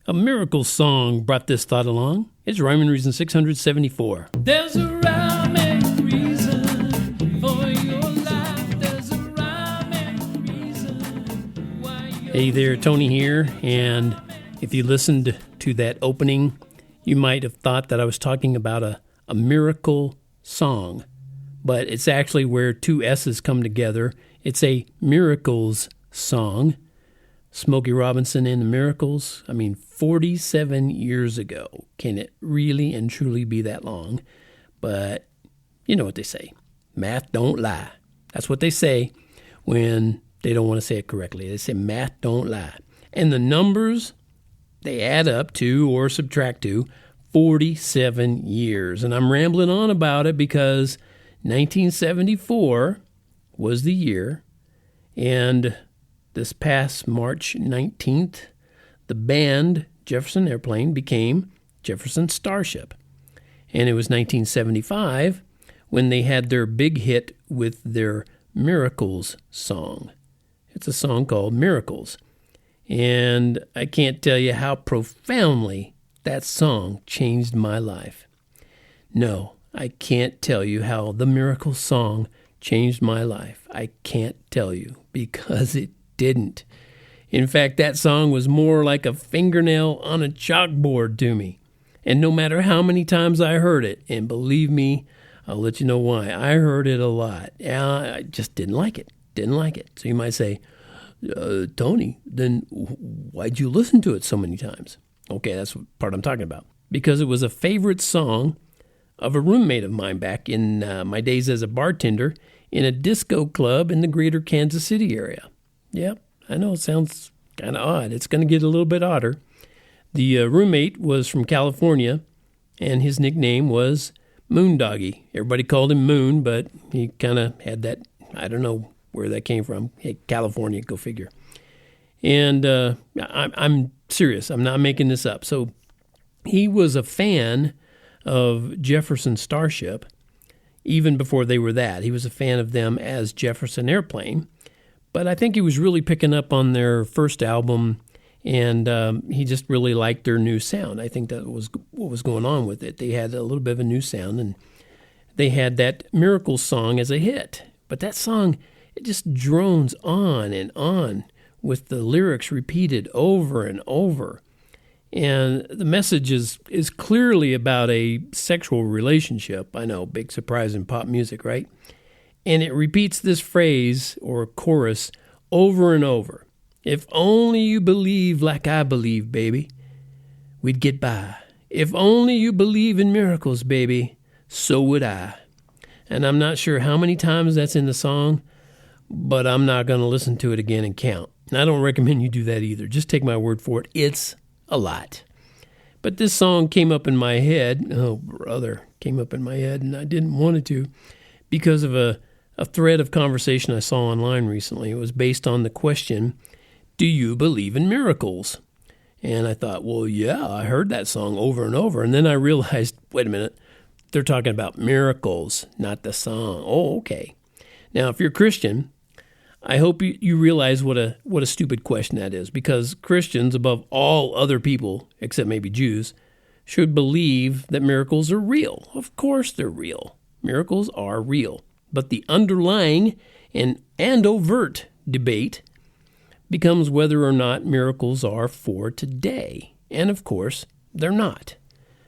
A miracle song brought this thought along. It's Rhyme and Reason 674. There's a rhyme and reason for your life. There's a rhyme and reason why you're... Hey there, Tony here. And if you listened to that opening, you might have thought that I was talking about a miracle song. But it's actually where two S's come together. It's a miracles song. Smokey Robinson and the Miracles. 47 years ago. Can it really and truly be that long? But you know what they say. Math don't lie. That's what they say when they don't want to say it correctly. They say math don't lie. And the numbers, they add up to or subtract to 47 years. And I'm rambling on about it because 1974 was the year. And this past March 19th, the band Jefferson Airplane became Jefferson Starship. And it was 1975 when they had their big hit with their Miracles song. It's a song called Miracles. And I can't tell you how profoundly that song changed my life. No, I can't tell you how the Miracles song changed my life. I can't tell you because it didn't. In fact, that song was more like a fingernail on a chalkboard to me. And no matter how many times I heard it, and believe me, I'll let you know why. I heard it a lot. I just didn't like it. Didn't like it. So you might say, Tony, then why'd you listen to it so many times? Okay, that's the part I'm talking about. Because it was a favorite song of a roommate of mine back in my days as a bartender in a disco club in the greater Kansas City area. Yep, I know it sounds kind of odd. It's going to get a little bit odder. The roommate was from California, and his nickname was Moondoggy. Everybody called him Moon, but he kind of had that, I don't know where that came from. Hey, California, go figure. And I'm serious. I'm not making this up. So he was a fan of Jefferson Starship even before they were that. He was a fan of them as Jefferson Airplane. But I think he was really picking up on their first album, and he just really liked their new sound. I think that was what was going on with it. They had a little bit of a new sound, and they had that Miracles song as a hit. But that song, it just drones on and on with the lyrics repeated over and over. And the message is clearly about a sexual relationship. I know, big surprise in pop music, right? And it repeats this phrase or chorus over and over. If only you believe like I believe, baby, we'd get by. If only you believe in miracles, baby, so would I. And I'm not sure how many times that's in the song, but I'm not going to listen to it again and count. And I don't recommend you do that either. Just take my word for it. It's a lot. But this song came up in my head. Oh, brother, came up in my head, and I didn't want it to because of a thread of conversation I saw online recently. It was based on the question, do you believe in miracles? And I thought, well, yeah, I heard that song over and over. And then I realized, wait a minute, they're talking about miracles, not the song. Oh, okay. Now, if you're a Christian, I hope you realize what a stupid question that is, because Christians, above all other people, except maybe Jews, should believe that miracles are real. Of course they're real. Miracles are real. But the underlying and overt debate becomes whether or not miracles are for today. And of course, they're not.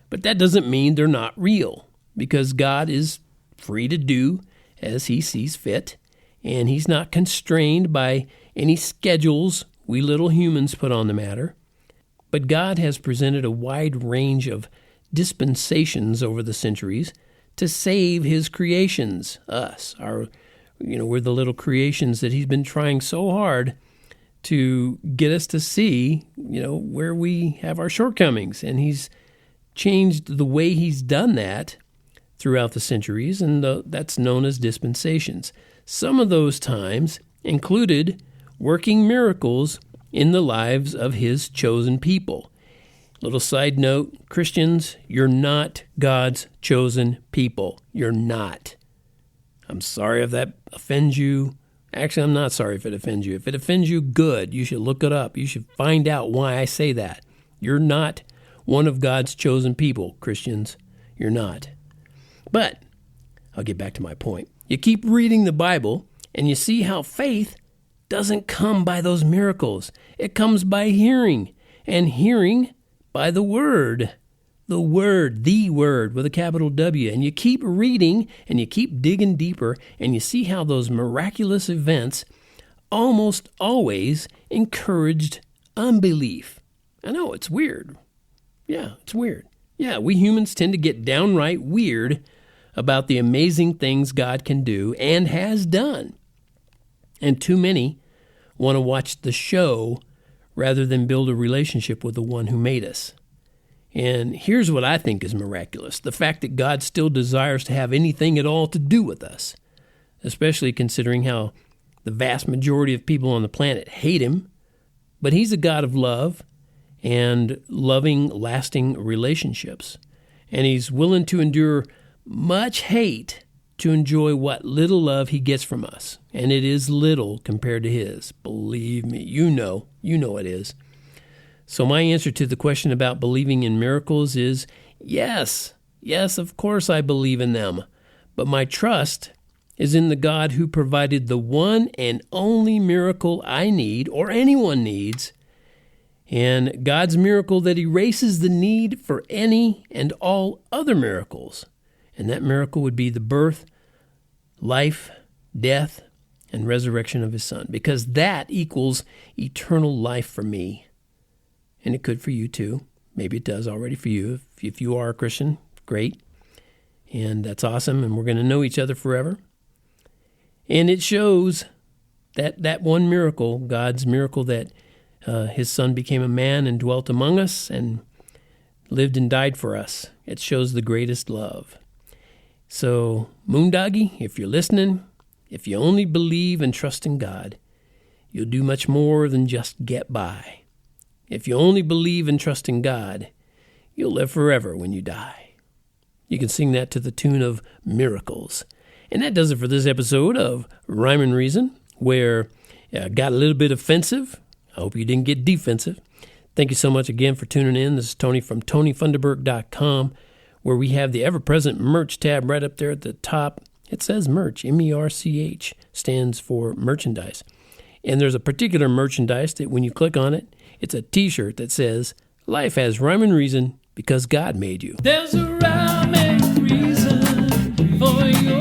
But that doesn't mean they're not real, because God is free to do as he sees fit, and he's not constrained by any schedules we little humans put on the matter. But God has presented a wide range of dispensations over the centuries to save his creations, us. We're the little creations that he's been trying so hard to get us to see, where we have our shortcomings. And he's changed the way he's done that throughout the centuries, and that's known as dispensations. Some of those times included working miracles in the lives of his chosen people. Little side note, Christians, you're not God's chosen people. You're not. I'm sorry if that offends you. Actually, I'm not sorry if it offends you. If it offends you, good. You should look it up. You should find out why I say that. You're not one of God's chosen people, Christians. You're not. But I'll get back to my point. You keep reading the Bible, and you see how faith doesn't come by those miracles. It comes by hearing, and hearing by the Word. The Word with a capital W. And you keep reading, and you keep digging deeper, and you see how those miraculous events almost always encouraged unbelief. I know, it's weird. Yeah, it's weird. Yeah, we humans tend to get downright weird about the amazing things God can do and has done. And too many want to watch the show rather than build a relationship with the one who made us. And here's what I think is miraculous: the fact that God still desires to have anything at all to do with us, especially considering how the vast majority of people on the planet hate him. But he's a God of love and loving, lasting relationships. And he's willing to endure much hate to enjoy what little love he gets from us. And it is little compared to his. Believe me, you know it is. So my answer to the question about believing in miracles is yes. Yes, of course I believe in them. But my trust is in the God who provided the one and only miracle I need, or anyone needs, and God's miracle that erases the need for any and all other miracles. And that miracle would be the birth, life, death, and resurrection of his Son, because that equals eternal life for me. And it could for you too. Maybe it does already for you. If you are a Christian, great. And that's awesome, and we're going to know each other forever. And it shows that one miracle, God's miracle that his Son became a man and dwelt among us and lived and died for us. It shows the greatest love. So, Moondoggy, if you're listening, if you only believe and trust in God, you'll do much more than just get by. If you only believe and trust in God, you'll live forever when you die. You can sing that to the tune of Miracles. And that does it for this episode of Rhyme and Reason, where I got a little bit offensive. I hope you didn't get defensive. Thank you so much again for tuning in. This is Tony from TonyFunderburk.com, where we have the ever-present merch tab right up there at the top. It says merch, M-E-R-C-H, stands for merchandise. And there's a particular merchandise that when you click on it, it's a t-shirt that says, "Life has rhyme and reason because God made you." There's a rhyme and reason for your